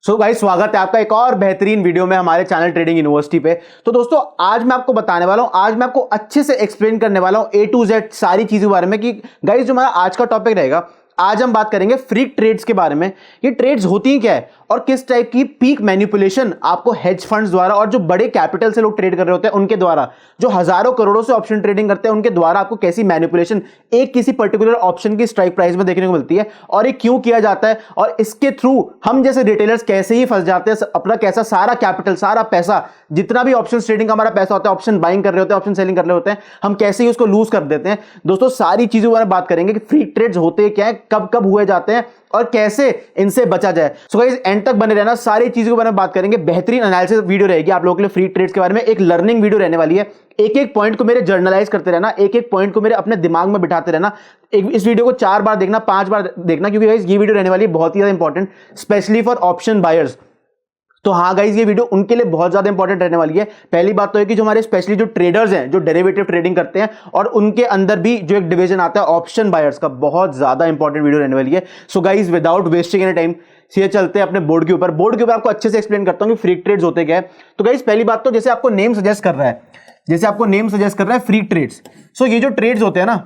So guys, स्वागत है आपका एक और बेहतरीन वीडियो में हमारे चैनल ट्रेडिंग यूनिवर्सिटी पे। तो दोस्तों, आज मैं आपको बताने वाला हूं, आज मैं आपको अच्छे से एक्सप्लेन करने वाला हूं A to Z सारी चीजों के बारे में कि गाइस जो हमारा आज का टॉपिक रहेगा, आज हम बात करेंगे फ्री ट्रेड्स के बारे में। ये ट्रेड्स होती हैं क्या है और किस टाइप की पीक मैनिपुलेशन आपको हेज फंड्स द्वारा और जो बड़े कैपिटल से लोग ट्रेड कर रहे होते हैं उनके द्वारा, जो हजारों करोड़ों से ऑप्शन ट्रेडिंग करते हैं उनके द्वारा आपको कैसी मैनिपुलेशन एक किसी पर्टिकुलर ऑप्शन की स्ट्राइक प्राइस में देखने को मिलती है और ये क्यों किया जाता है और इसके थ्रू हम जैसे रिटेलर्स कैसे ही फंस जाते हैं, अपना कैसा सारा कैपिटल, सारा पैसा, जितना भी ऑप्शन ट्रेडिंग का हमारा पैसा होता है, ऑप्शन बाइंग कर रहे होते हैं, ऑप्शन सेलिंग कर रहे होते हैं, हम कैसे ही उसको लूज कर देते हैं। दोस्तों, सारी चीजों के बारे में बात करेंगे कि फ्री ट्रेड्स होते क्या है, कब कब हुए जाते हैं और कैसे इनसे बचा जाए। सो गाइस, एंड तक बने रहना, सारी चीजों के बारे में बात करेंगे। बेहतरीन एनालिसिस वीडियो रहेगी आप लोगों के लिए फ्री ट्रेड्स के बारे में, एक लर्निंग वीडियो रहने वाली है। एक एक पॉइंट को मेरे जर्नलाइज करते रहना, एक एक पॉइंट को मेरे अपने दिमाग में बिठाते रहना। इस वीडियो को 4 बार देखना, 5 बार देखना, क्योंकि गाइस ये वीडियो रहने वाली है बहुत ही ज्यादा important, specially for option buyers. तो हाँ गाइस, ये वीडियो उनके लिए बहुत ज्यादा इंपॉर्टेंट रहने वाली है। पहली बात तो है कि जो हमारे स्पेशली जो ट्रेडर्स हैं, जो डेरिवेटिव ट्रेडिंग करते हैं, और उनके अंदर भी जो एक डिवीजन आता है ऑप्शन बायर्स का, बहुत ज्यादा इंपॉर्टेंट वीडियो रहने वाली है। So guys, without wasting any time सीधे चलते हैं अपने बोर्ड के ऊपर। बोर्ड के ऊपर आपको अच्छे से एक्सप्लेन करता हूं कि फ्री ट्रेड्स होते क्या है। तो गाइस, पहली बात तो जैसे आपको नेम सजेस्ट कर रहा है, जैसे आपको नेम सजेस्ट कर रहा है फ्री ट्रेड्स। सो ये जो ट्रेड्स होते हैं ना,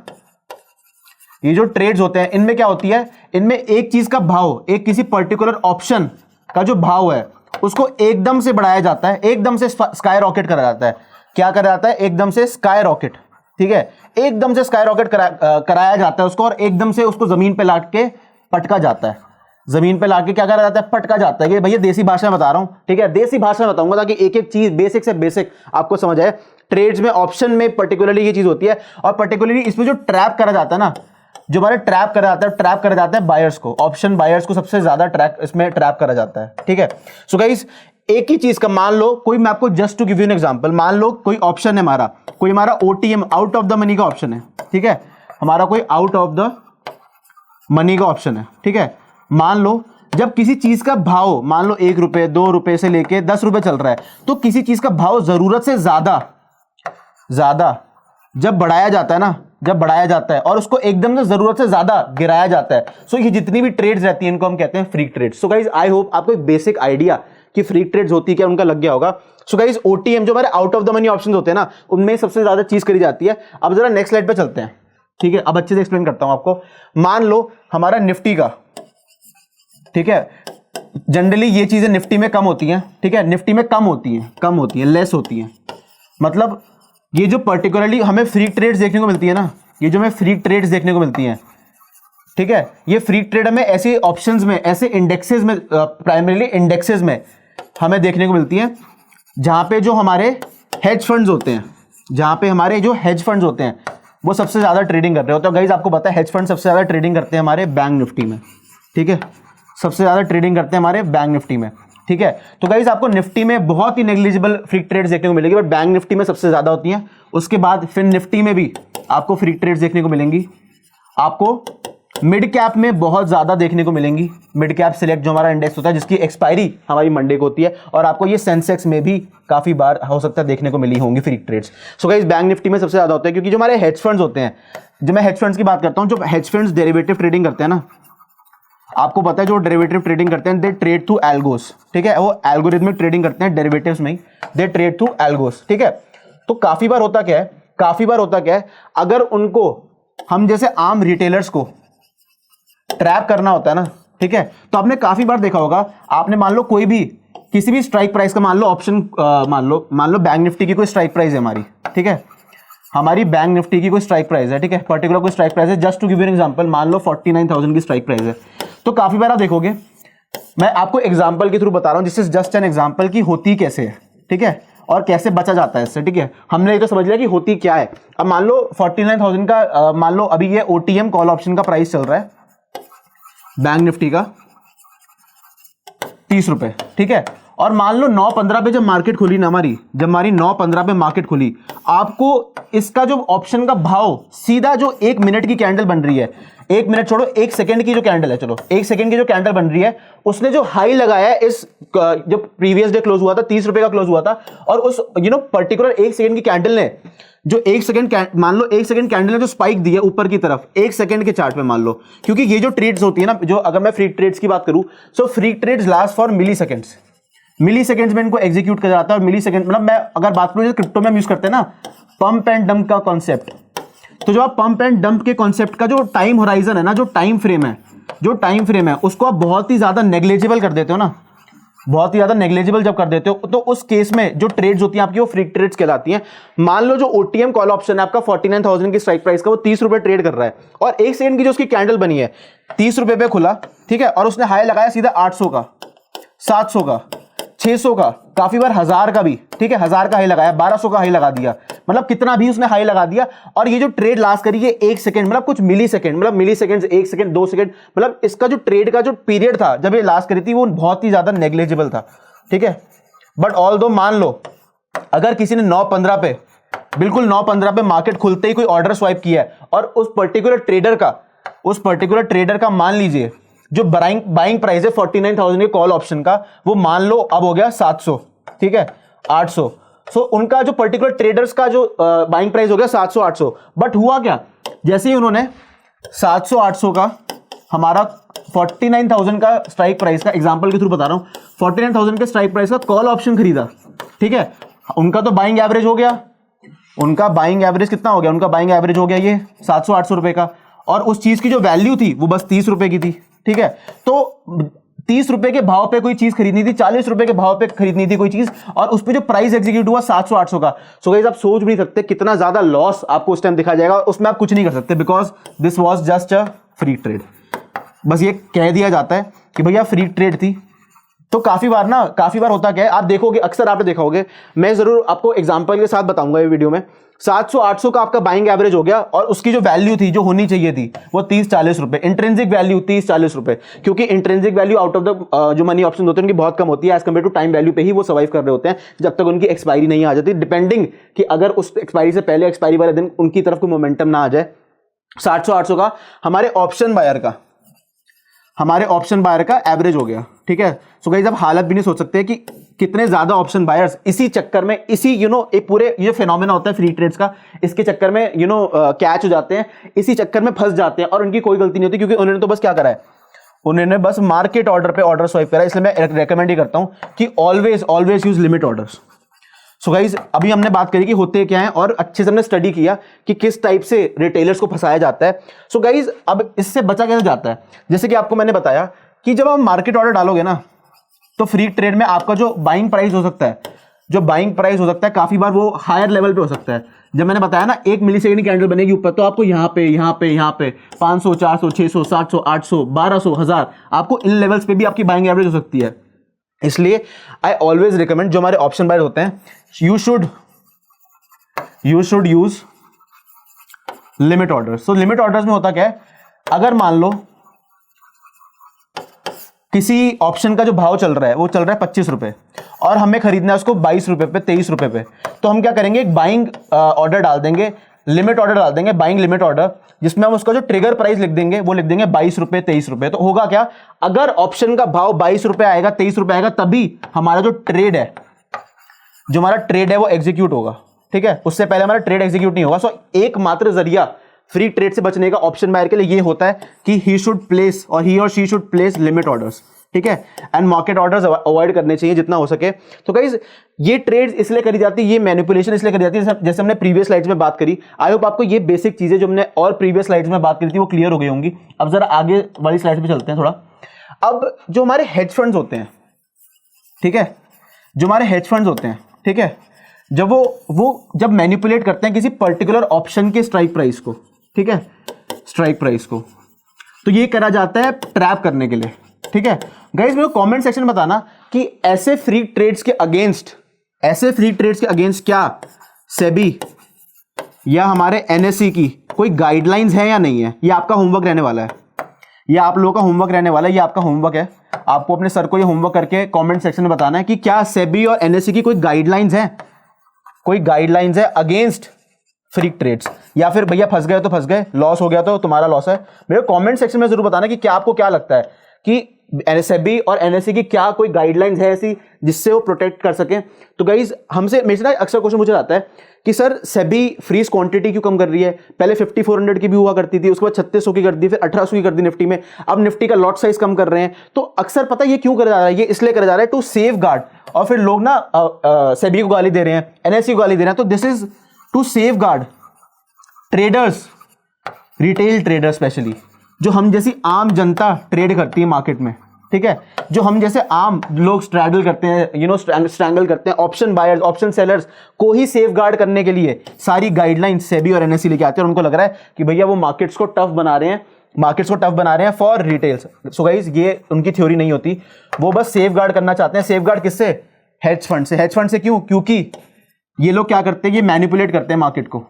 ये जो ट्रेड्स होते हैं, इनमें क्या होती है, इनमें एक चीज का भाव, एक किसी पर्टिकुलर ऑप्शन का जो भाव है उसको एकदम से बढ़ाया जाता है, एकदम से स्काई रॉकेट करा जाता है। क्या करा जाता है? एकदम से स्काई रॉकेट, ठीक है, एकदम से स्काई रॉकेट कराया जाता है उसको, और एकदम से उसको जमीन पे लाट के पटका जाता है। जमीन पे लाके क्या करा जाता है? पटका जाता है। ये भैया देसी भाषा में बता रहा हूं, ठीक है, देसी भाषा में बताऊंगा ताकि एक एक चीज बेसिक से बेसिक आपको समझ आए। ट्रेड्स में, ऑप्शन में पर्टिकुलरली ये चीज होती है, और पर्टिकुलरली इसमें जो ट्रैप करा जाता है ना, जो हमारे ट्रैप करा जाता है, ट्रैप करा जाता है बायर्स को, ऑप्शन बायर्स को सबसे ज्यादा इसमें ट्रैप करा जाता है, ठीक है। सो गाइस, एक ही चीज का मान लो कोई, मैं आपको just to give you an example, मान लो कोई ऑप्शन है हमारा, कोई हमारा OTM out of the money का ऑप्शन है, ठीक है, हमारा कोई आउट ऑफ द मनी का ऑप्शन है, ठीक है। मान लो जब किसी चीज का भाव, मान लो 1 रुपए 2 रुपए से लेके 10 रुपए चल रहा है, तो किसी चीज का भाव जरूरत से ज्यादा जब बढ़ाया जाता है ना, जब बढ़ाया जाता है और उसको एकदम से जरूरत से ज्यादा गिराया जाता है, सो ये जितनी भी ट्रेड्स रहती हैं इनको हम कहते हैं free trades. So guys, I hope आपको एक बेसिक आइडिया कि फ्री ट्रेड्स होती है क्या उनका लग गया होगा। सो गाइस, OTM जो हमारे out of the money options होते हैं ना, उनमें सबसे ज्यादा चीज करी जाती है। अब जरा नेक्स्ट स्लाइड पे चलते हैं, ठीक है, अब अच्छे से एक्सप्लेन करता हूं आपको। मान लो हमारा निफ्टी का, ठीक है, जनरली ये चीजें निफ्टी में कम होती हैं, ठीक है, निफ्टी में कम होती हैं, लेस होती हैं। मतलब ये जो पर्टिकुलरली हमें फ्री ट्रेड्स देखने को मिलती है ना, ये जो हमें फ्री ट्रेड्स देखने को मिलती हैं, ठीक है, ये फ्री ट्रेड हमें ऐसे ऑप्शंस में, ऐसे इंडेक्सेस में, प्राइमरीली इंडेक्सेस में हमें देखने को मिलती हैं जहां पे जो हमारे हेज फंड्स होते हैं, जहां पे हमारे जो हेज फंड्स होते हैं वो सबसे ज्यादा ट्रेडिंग कर रहे होते हैं। गाइस, आपको पता है हेज फंड सबसे ज्यादा ट्रेडिंग करते हैं हमारे बैंक निफ्टी में, ठीक है, सबसे ज्यादा ट्रेडिंग करते हैं हमारे बैंक निफ्टी में, ठीक है। तो गाइस, आपको निफ्टी में बहुत ही नेग्लिजिबल फ्री ट्रेड्स देखने को मिलेगी, बट बैंक निफ्टी में सबसे ज्यादा होती हैं। उसके बाद फिर निफ्टी में भी आपको फ्री ट्रेड्स देखने को मिलेंगी। आपको मिड कैप में बहुत ज्यादा देखने को मिलेंगी, मिड कैप सिलेक्ट जो हमारा इंडेक्स होता है जिसकी एक्सपायरी हमारी मंडे को होती है, और आपको ये सेंसेक्स में भी काफी बार हो सकता है देखने को मिली होंगी free trades. So guys, bank Nifty में सबसे ज्यादा होता है, क्योंकि जो हमारे हेज फंड्स होते हैं, जो मैं हेज फंड्स की बात करता हूं, जो हेज फंड्स डेरिवेटिव ट्रेडिंग करते हैं ना, आपको पता है जो डेरिवेटिव ट्रेडिंग करते हैं, दे ट्रेड थ्रू एल्गोस, ठीक है, वो एल्गोरिथमिक ट्रेडिंग करते हैं डेरिवेटिव्स में ही, दे ट्रेड थ्रू एल्गोस, ठीक है। तो काफी बार होता क्या है, अगर उनको हम जैसे आम रिटेलर्स को ट्रैप करना होता है ना, ठीक है, तो आपने काफी बार देखा होगा, आपने मान लो कोई भी किसी भी स्ट्राइक प्राइस का, मान लो ऑप्शन, मान लो बैंक निफ्टी की कोई स्ट्राइक प्राइस है हमारी, ठीक है, हमारी बैंक निफ्टी की कोई स्ट्राइक प्राइस है, ठीक है, पर्टिकुलर कोई स्ट्राइक प्राइस है, just to give an example, मान लो 49,000 की स्ट्राइक प्राइस है। तो काफी बार आप देखोगे, मैं आपको एग्जांपल के थ्रू बता रहा हूं, this is just an example की होती कैसे है, ठीक है, और कैसे बचा जाता है इससे, ठीक है। हमने ये तो समझ लिया कि होती क्या है। अब मान लो 49,000 का, मान लो अभी ये OTM कॉल ऑप्शन का प्राइस चल रहा है बैंक निफ्टी का 30 रुपए, ठीक है, और मान लो 9:15 पे जब मार्केट खुली ना जब हमारी 9:15 पे मार्केट खुली, आपको इसका जो ऑप्शन का भाव सीधा जो 1 मिनट की कैंडल बन रही है, 1 मिनट छोड़ो, 1 सेकंड की जो कैंडल है, चलो 1 सेकंड की जो कैंडल बन रही है, उसने जो हाई लगाया है इस जब प्रीवियस डे क्लोज हुआ था 30 रुपए का क्लोज हुआ था, और उस पर्टिकुलर 1 सेकंड की कैंडल ने जो 1 सेकंड मान लो 1 सेकंड कैंडल ने जो स्पाइक दी है ऊपर की तरफ 1 सेकंड के चार्ट पे मान लो, क्योंकि ये जो ट्रेड्स होती है ना, जो अगर मैं फ्री ट्रेड्स की बात करूं, so free trades last for milliseconds में इनको एग्जीक्यूट किया जाता है। और मिली सेकंड मतलब मैं अगर बात करूं क्रिप्टो में यूज करते हैं ना पंप एंड डंप का कॉन्सेप्ट, तो जो आप पंप एंड डंप के कॉन्सेप्ट का जो टाइम होराइजन है ना, जो टाइम फ्रेम है उसको आप बहुत ही ज्यादा नेग्लिजिबल कर देते हो ना, बहुत ही ज्यादा नेग्लिजिबल जब कर देते हो, तो उस केस में जो ट्रेड्स होती हैं आपकी वो फ्री ट्रेड्स कहलाती हैं। मान लो जो ओटीएम कॉल ऑप्शन है आपका 49,000 की स्ट्राइक प्राइस का, वो 30 रुपए ट्रेड कर रहा है, और 1 सेकंड की जो उसकी कैंडल बनी है 30 रुपए पे खुला, ठीक है, और उसने हाई लगाया सीधा 800 का, 700 का, 600 का, काफी बार 1000 का भी, ठीक है, 1000 का हाई लगाया, 1200 का हाई लगा दिया, मतलब कितना भी उसने हाई लगा दिया। और ये जो ट्रेड लास्ट करी है 1 सेकंड, मतलब कुछ मिली सेकंड, मतलब मिली सेकंड, 1 सेकंड, 2 सेकंड, मतलब इसका जो ट्रेड का जो पीरियड था जब ये लास्ट करी थी वो बहुत ही ज्यादा नेग्लिजिबल था, ठीक है। बट ऑल्दो मान लो अगर किसी ने 9:15 पे, बिल्कुल 9:15 पे मार्केट खुलते ही कोई ऑर्डर स्वाइप किया है, और उस पर्टिकुलर ट्रेडर का मान लीजिए जो बाइंग प्राइस है 49,000 के कॉल ऑप्शन का, वो मान लो अब हो गया 700, ठीक है, 800, सो उनका जो पर्टिकुलर ट्रेडर्स का जो बाइंग प्राइस हो गया 700-800। बट हुआ क्या, जैसे ही उन्होंने 700-800 का हमारा 49,000 का स्ट्राइक प्राइस का, एग्जांपल के थ्रू बता रहा हूं, 49,000 के स्ट्राइक प्राइस का कॉल ऑप्शन खरीदा, ठीक है, उनका तो बाइंग एवरेज हो गया, उनका बाइंग एवरेज कितना हो गया, उनका बाइंग एवरेज हो गया ये 700-800 रुपए का, और उस चीज की जो वैल्यू थी वो बस 30 रुपए की थी, ठीक है। तो 30 रुपए के भाव पे कोई चीज खरीदनी थी, 40 रुपए के भाव पे खरीदनी थी कोई चीज, और उस पे जो प्राइस एग्जीक्यूट हुआ 700-800 का। सो गाइस आप सोच भी नहीं सकते कितना ज्यादा लॉस आपको उस टाइम दिखा जाएगा, उसमें आप कुछ नहीं कर सकते, because this was just a free trade. बस ये कह दिया जाता है कि भैया फ्री ट्रेड थी। तो काफी बार होता क्या है, आप देखोगे, अक्सर आपने देखा होगा, मैं जरूर आपको एग्जांपल के साथ बताऊंगा ये वीडियो में, 700-800 का आपका बाइंग एवरेज हो गया, और उसकी जो वैल्यू थी जो होनी चाहिए थी वो 30-40 रुपए, इंट्रिंसिक वैल्यू 30-40 रुपए, क्योंकि intrinsic value out of the जो मनी ऑप्शन होते हैं उनकी बहुत कम होती है, as compared to time value पे ही वो सर्वाइव कर रहे होते हैं जब तक उनकी एक्सपायरी नहीं आ जाती, डिपेंडिंग कि अगर उस एक्सपायरी से पहले एक्सपायरी वाले दिन उनकी तरफ कोई मोमेंटम ना आ जाए। 700-800 का हमारे ऑप्शन बायर का एवरेज हो गया, ठीक है। सो गाइस आप हालत भी नहीं सोच सकते कि कितने ज्यादा ऑप्शन बायर्स इसी चक्कर में, इसी एक पूरे ये फिनोमेना होता है फ्री ट्रेड्स का, इसके चक्कर में कैच हो जाते हैं, इसी चक्कर में फंस जाते हैं, और उनकी कोई गलती नहीं होती, क्योंकि उन्होंने तो बस क्या करा है, उन्होंने बस मार्केट ऑर्डर पे ऑर्डर स्वाइप करा। इसलिए मैं रेकमेंड ही करता हूं कि always use limit orders. So guys अभी हमने बात करी कि होते क्या है, और अच्छे से हमने स्टडी किया कि किस टाइप से रिटेलर्स को फंसाया जाता है। सो गाइस अब इससे बचा कैसे जाता है, जैसे कि आपको मैंने बताया कि जब आप मार्केट ऑर्डर डालोगे ना, तो फ्री ट्रेड में आपका जो बाइंग प्राइस हो सकता है, काफी बार वो हायर लेवल पे हो सकता है। जब मैंने बताया ना 1 मिली सेकंड की कैंडल बनेगी ऊपर, तो आपको यहाँ पे 500, 400, 600, 700, 800, 1200, 1000, आपको इन लेवल्स पे भी आपकी बाइंग एवरेज हो सकती है। इसलिए आई ऑलवेज रिकमेंड, जो हमारे ऑप्शन बायर होते हैं, you should use limit orders. So limit orders में होता क्या है, अगर मान लो किसी ऑप्शन का जो भाव चल रहा है वो चल रहा है 25 रुपए, और हमें खरीदना है उसको 22 रुपए पे, 23 रुपए पे, तो हम क्या करेंगे, एक बाइंग ऑर्डर डाल देंगे, लिमिट ऑर्डर डाल देंगे, बाइंग लिमिट ऑर्डर, जिसमें हम उसका जो ट्रिगर प्राइस लिख देंगे वो लिख देंगे 22 रुपए, 23 रुपए। तो होगा क्या, अगर ऑप्शन का भाव 22 रुपए आएगा, 23 रुपए आएगा, तभी हमारा जो ट्रेड है वो एग्जीक्यूट होगा, ठीक है। उससे पहले हमारा ट्रेड एग्जीक्यूट नहीं होगा। सो एकमात्र जरिया फ्री ट्रेड से बचने का ऑप्शन बायर के लिए ये होता है कि ही और she should place limit orders, ठीक है, एंड मार्केट ऑर्डर्स अवॉइड करने चाहिए जितना हो सके। तो गाइस ये ट्रेड्स इसलिए करी जाती है, ये मैनिपुलेशन इसलिए करी जाती है, जैसे हमने प्रीवियस स्लाइड्स में बात करी। आई होप आपको ये बेसिक चीजें जो हमने और प्रीवियस स्लाइड्स में बात करी थी वो क्लियर हो गई होंगी। अब जरा आगे वाली स्लाइड पे चलते हैं थोड़ा। अब जो हमारे हेज फंड्स होते हैं, ठीक है, ठीक है, जब वो जब मैनिपुलेट करते हैं किसी पर्टिकुलर ऑप्शन के स्ट्राइक प्राइस को, ठीक है, तो ये करा जाता है ट्रैप करने के लिए, ठीक है। गाइस मेरे को कमेंट सेक्शन में बताना कि ऐसे फ्री ट्रेड्स के अगेंस्ट क्या सेबी या हमारे एनएसई की कोई गाइडलाइंस है या नहीं है। ये आपका होमवर्क रहने वाला है, ये आप लोगों का होमवर्क रहने वाला है, ये आपका होमवर्क है। आपको अपने सर को ये होमवर्क करके कमेंट सेक्शन में बताना है कि क्या सेबी और एनएसई की कोई गाइडलाइंस है, कोई गाइडलाइंस है अगेंस्ट फ्री ट्रेड्स, या फिर भैया फंस गए तो फंस गए, लॉस हो गया तो तुम्हारा लॉस है। मेरे को कमेंट सेक्शन में जरूर बताना कि क्या आपको क्या लगता है कि सेबी और एनएसई की क्या कोई गाइडलाइंस है ऐसी जिससे वो प्रोटेक्ट कर सकें। तो गाइज हमसे मेरे ना अक्सर क्वेश्चन मुझे आता है कि सर सेबी फ्रीज क्वांटिटी क्यों कम कर रही है, पहले 5400 की भी हुआ करती थी, उसके बाद 3600 की कर दी, फिर 1800 की कर दी निफ्टी में, अब निफ्टी का लॉट साइज कम कर रहे हैं। तो अक्सर पता है ये क्यों करा जा रहा है, ये इसलिए करा जा रहा है टू सेफ गार्ड। और फिर लोग ना सेबी को गाली दे रहे हैं, एनएसई को गाली दे रहे हैं, तो this is to safeguard traders, retail trader specially, जो हम जैसी आम जनता ट्रेड करती है मार्केट में, ठीक है, जो हम जैसे आम लोग स्ट्रैगल करते हैं, स्ट्रैंगल करते हैं, ऑप्शन बायर्स, ऑप्शन सेलर्स को ही सेफ गार्ड करने के लिए सारी गाइडलाइंस सेबी और एनएसई लेके आते हैं। और उनको लग रहा है कि भैया वो मार्केट्स को टफ बना रहे हैं, फॉर रिटेल्स। सो गाइस ये उनकी थ्योरी नहीं होती, वो बस सेफ गार्ड करना चाहते हैं। सेफ गार्ड किससे? हेज फंड से। हेज फंड से क्यों? क्योंकि ये लोग क्या करते हैं, ये मैनिपुलेट करते हैं मार्केट को,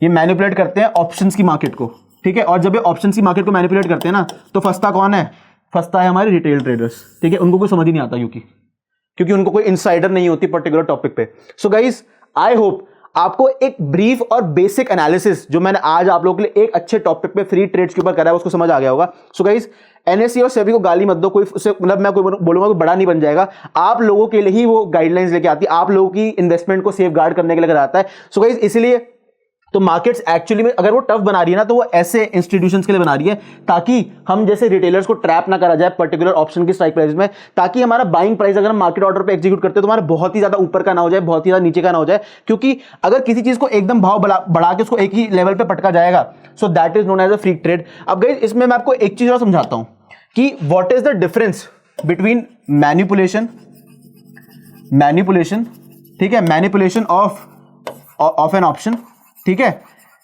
ये मैनिपुलेट करते हैं ऑप्शंस की मार्केट को, ठीक है। और जब ये ऑप्शंस की मार्केट को मैनिपुलेट करते हैं ना, तो फंसता कौन है? फंसता है हमारे रिटेल ट्रेडर्स, ठीक है। उनको कोई समझ ही नहीं आता क्योंकि उनको कोई इनसाइडर नहीं होती पर्टिकुलर टॉपिक पे। सो गाइस आई होप आपको एक ब्रीफ और बेसिक एनालिसिस जो मैंने आज आप लोगों के लिए एक अच्छे टॉपिक पे फ्री ट्रेड्स के ऊपर करा है उसको समझ आ गया होगा। सो गाइस एनएसई और सेबी को गाली मत दो, कोई उससे मतलब मैं कोई बोलूंगा कोई बड़ा नहीं बन जाएगा, आप लोगों के लिए ही वो गाइडलाइंस लेके आती है, आप लोगों की इन्वेस्टमेंट को सेफ गार्ड करने के लिए आता है। सो गाइस इसलिए तो मार्केट्स एक्चुअली में अगर वो टफ बना रही है ना, तो वो ऐसे इंस्टीट्यूशंस के लिए बना रही है ताकि हम जैसे रिटेलर्स को ट्रैप ना करा जाए पर्टिकुलर ऑप्शन की स्ट्राइक प्राइस में, ताकि हमारा बाइंग प्राइस अगर हम मार्केट ऑर्डर पे एग्जीक्यूट करते हैं तो हमारा बहुत ही ज्यादा ऊपर का ना हो जाए, बहुत ही ज्यादा नीचे का ना हो जाए। क्योंकि अगर किसी चीज को एकदम भाव बढ़ा के उसको एक ही लेवल पे पटका जाएगा, so that is known as a free trade. अब गाइस इसमें मैं आपको एक चीज और समझाता हूं कि what is the difference between manipulation, ठीक है, मैनिपुलेशन ऑफ एन ऑप्शन, ठीक है,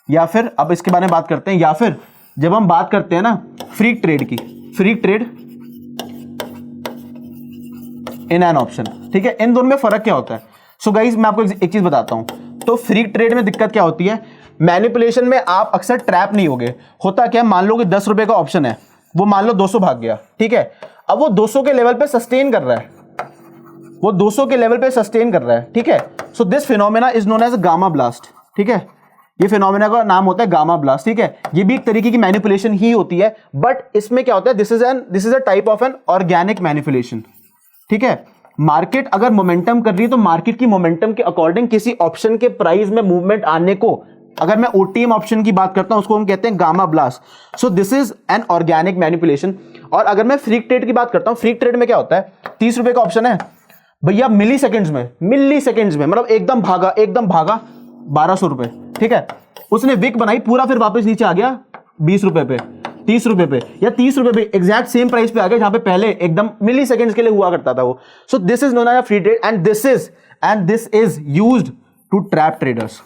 या फिर अब इसके बारे में बात करते हैं, या फिर जब हम बात करते हैं ना फ्री ट्रेड की, free trade in an option, ठीक है, इन दोनों में फर्क क्या होता है। सो गाइस मैं आपको एक चीज बताता हूं। तो फ्री ट्रेड में दिक्कत क्या होती है, मैनिपुलेशन में आप अक्सर ट्रैप नहीं होगे। होता क्या, मान लो कि 10 रुपए का ऑप्शन है, वो मान लो 200 भाग गया, ठीक है, अब वो 200 के लेवल पे सस्टेन कर रहा है, वो 200 के लेवल पे सस्टेन कर रहा है, ठीक है। So this phenomena is known as gamma blast, ठीक है, ये फिनोमेना का नाम होता है गामा ब्लास्ट, ठीक है। ये भी एक तरीके की मैनिपुलेशन ही होती है, बट इसमें क्या होता है, this is a type of an organic manipulation, ठीक है। मार्केट अगर मोमेंटम कर रही है तो मार्केट की मोमेंटम के अकॉर्डिंग किसी ऑप्शन के प्राइस में मूवमेंट आने को, अगर मैं ओटीएम ऑप्शन की बात करता हूं उसको हम कहते हैं gamma blast. So this is an organic manipulation. और अगर मैं फ्री ट्रेड की बात करता हूं, फ्री ट्रेड में क्या होता है, 30 रुपए का ऑप्शन है भैया, मिली सेकेंड्स में मतलब एकदम भागा 1200 रुपए, ठीक है, उसने विक बनाई, पूरा फिर वापस नीचे आ गया 20 रुपए पे, 30 रुपए पे, या 30 रुपए पे एग्जैक्ट सेम प्राइस पे आ गया जहां पे पहले एकदम मिली सेकेंड्स के लिए हुआ करता था वो। So this is known as free trade and this is used to trap traders.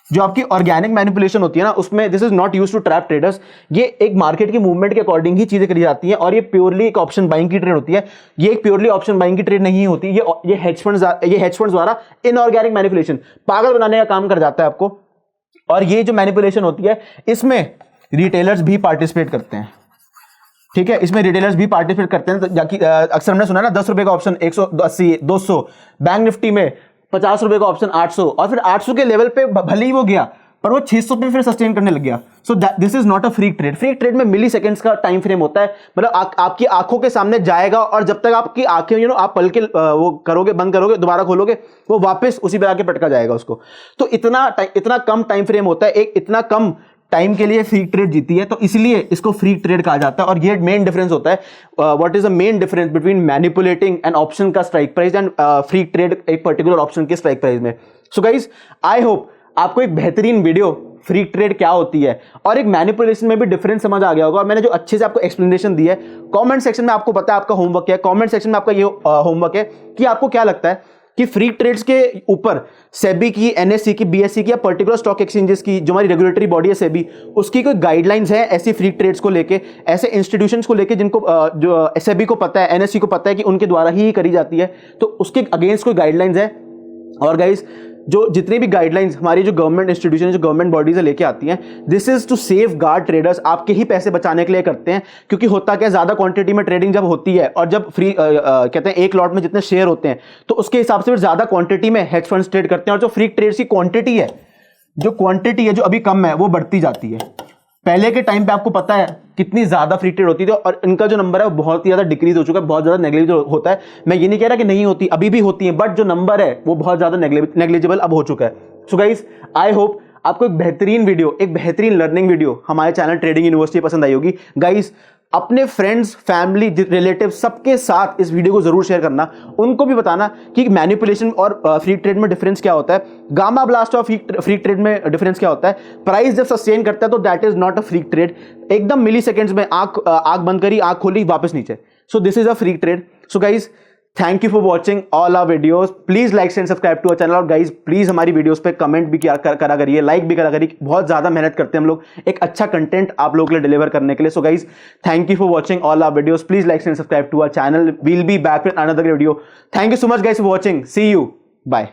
जो आपकी ऑर्गेनिक मैनिपुलेशन होती है ना, उसमें this is not used to trap traders. ये एक मार्केट की मूवमेंट के अकॉर्डिंग ही चीजें करी जाती हैं, और ये प्योरली एक ऑप्शन बाइंग की ट्रेड होती है। ये एक प्योरली ऑप्शन बाइंग की ट्रेड नहीं होती, ये हेज फंड्स द्वारा इनऑर्गेनिक मैनिपुलेशन पागल बनाने का काम कर जाता है आपको। और ये जो मैनिपुलेशन होती है इसमें रिटेलर्स भी पार्टिसिपेट करते हैं, ठीक है, इसमें रिटेलर्स भी पार्टिसिपेट करते हैं। तो अक्सर हमने सुना ना 10 रुपए का ऑप्शन 180, 200, बैंक निफ्टी में 50 रुपए का ऑप्शन 800, और फिर 800 के लेवल पे भले ही वो गया पर वो 600 पे फिर सस्टेन करने लग गया। सो this is not a free trade. Free trade में मिली सेकेंड्स का टाइम फ्रेम होता है, मतलब आपकी आंखों के सामने जाएगा और जब तक आपकी आंखें आप पल के वो करोगे, बंद करोगे, दोबारा खोलोगे, वो वापस उसी पे आके पटका जाएगा उसको। तो इतना कम टाइम फ्रेम होता है, एक इतना कम टाइम के लिए फ्री ट्रेड जीती है, तो इसलिए इसको फ्री ट्रेड कहा जाता है। और ये मेन डिफरेंस होता है, what is the main difference between manipulating an option का strike price and free trade एक पर्टिकुलर ऑप्शन के स्ट्राइक प्राइस में। सो गाइस आई होप आपको एक बेहतरीन वीडियो फ्री ट्रेड क्या होती है और एक मैनिपुलेशन में भी डिफरेंस समझ आ गया होगा। और मैंने जो अच्छे से आपको एक्सप्लेनेशन दी है, कमेंट सेक्शन में आपको पता है आपका होमवर्क है, कमेंट सेक्शन में आपका ये होमवर्क है कि आपको क्या लगता है कि फ्री ट्रेड्स के ऊपर सेबी की, एनएसई की, बीएसई की या पर्टिकुलर स्टॉक एक्सचेंजेस की जो हमारी रेगुलेटरी बॉडी है सेबी, उसकी कोई गाइडलाइंस है ऐसी फ्री ट्रेड्स को लेके, ऐसे इंस्टीट्यूशंस को लेके जिनको जो सेबी को पता है, एनएसई को पता है कि उनके द्वारा ही करी जाती है, तो उसके अगेंस्ट कोई गाइडलाइंस है। और गाइस जो जितनी भी गाइडलाइंस हमारी जो गवर्नमेंट इंस्टीट्यूशन जो गवर्नमेंट बॉडीज लेके आती हैं, this is to safeguard traders, आपके ही पैसे बचाने के लिए करते हैं। क्योंकि होता क्या, ज्यादा क्वांटिटी में ट्रेडिंग जब होती है और जब फ्री कहते हैं एक लॉट में जितने शेयर होते हैं तो उसके हिसाब से फिर ज्यादा क्वांटिटी में हेज फंड्स ट्रेड करते हैं, और जो फ्री ट्रेड्स की क्वांटिटी है, जो अभी कम है वो बढ़ती जाती है। पहले के टाइम पे आपको पता है कितनी ज्यादा फ्री ट्रेड होती थी, और इनका जो नंबर है वो बहुत ही ज्यादा डिक्रीज हो चुका है, बहुत ज्यादा नेग्लिजिबल होता है। मैं ये नहीं कह रहा कि नहीं होती, अभी भी होती है, बट जो नंबर है वो बहुत ज्यादा नेग्लिजिबल अब हो चुका है। सो गाइस, आई होप आपको एक बेहतरीन वीडियो, एक बेहतरीन लर्निंग वीडियो हमारे चैनल ट्रेडिंग यूनिवर्सिटी पसंद आई होगी। गाइस, अपने फ्रेंड्स, फैमिली, रिलेटिव सबके साथ इस वीडियो को जरूर शेयर करना, उनको भी बताना कि मैनिपुलेशन और फ्री ट्रेड में डिफरेंस क्या होता है, गामा ब्लास्ट और फ्री ट्रेड में डिफरेंस क्या होता है, प्राइस जब सस्टेन करता है तो that is not a free trade, एकदम मिली सेकेंड्स में आंख बंद करी, आंख खोली, वापस नीचे, so this is a free trade. So guys, thank you for watching all our videos, please like and subscribe to our channel, और गाइज प्लीज हमारी वीडियोस पे कमेंट भी करा करिए, लाइक भी करा करिए, बहुत ज्यादा मेहनत करते हैं हम लोग एक अच्छा कंटेंट आप लोगों के लिए डिलीवर करने के लिए। So guys, thank you for watching all our videos, please like and subscribe to our channel, we'll be back with another video. Thank you so much guys for watching, see you, bye.